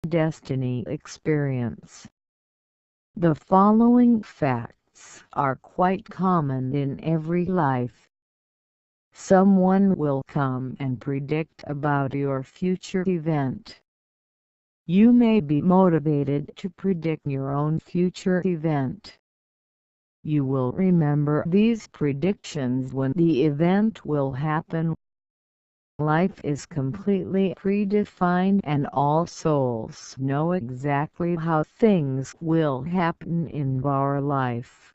Destiny experience. The following facts are quite common in every life. Someone will come and predict about your future event. You may be motivated to predict your own future event. You will remember these predictions when the event will happen. Life is completely predefined and all souls know exactly how things will happen in our life.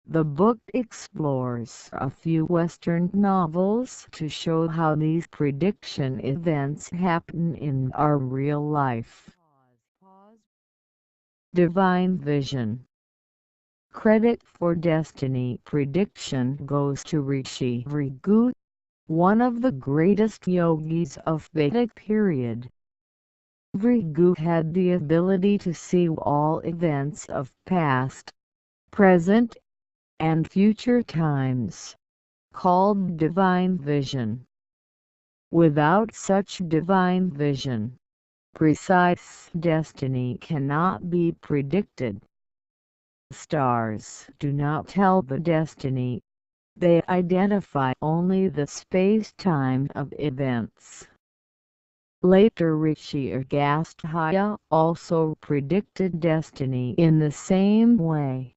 The book explores a few Western novels to show how these prediction events happen in our real life. Divine Vision. Credit for destiny prediction goes to Rishi Vrigu, one of the greatest yogis of Vedic period. Vrigu had the ability to see all events of past, present, and future times, called divine vision. Without such divine vision, precise destiny cannot be predicted. Stars do not tell the destiny, they identify only the space-time of events. Later Rishi Agastya also predicted destiny in the same way.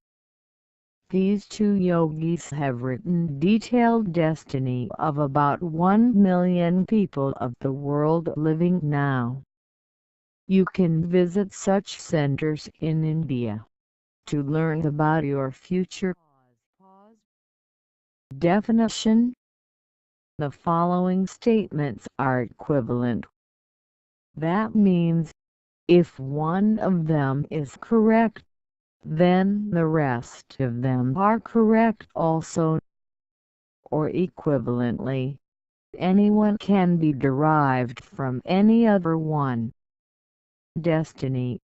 These two yogis have written detailed destiny of about 1 million people of the world living now. You can visit such centers in India to learn about your future. Definition. The following statements are equivalent. That means, if one of them is correct, then the rest of them are correct also. Or equivalently, anyone can be derived from any other one. Destiny.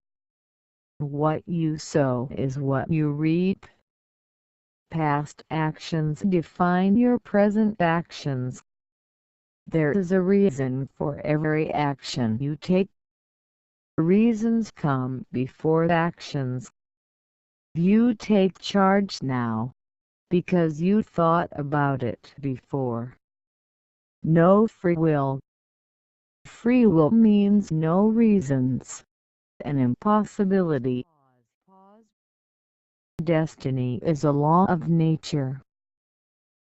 What you sow is what you reap. Past actions define your present actions. There is a reason for every action you take. Reasons come before actions. You take charge now, because you thought about it before. No free will. Free will means no reasons, an impossibility. Destiny is a law of nature.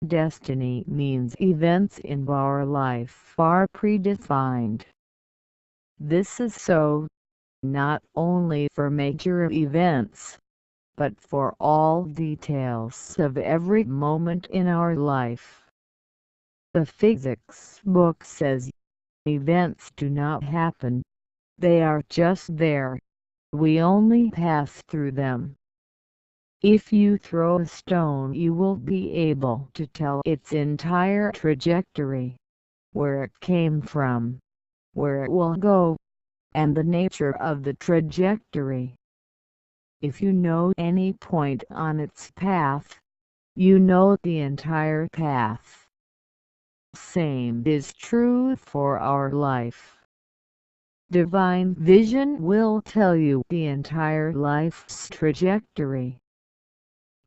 Destiny means events in our life are predefined. This is so, not only for major events, but for all details of every moment in our life. The physics book says, events do not happen, they are just there, we only pass through them. If you throw a stone you will be able to tell its entire trajectory, where it came from, where it will go, and the nature of the trajectory. If you know any point on its path, you know the entire path. Same is true for our life. Divine vision will tell you the entire life's trajectory.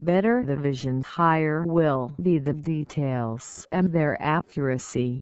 Better the vision, higher will be the details and their accuracy.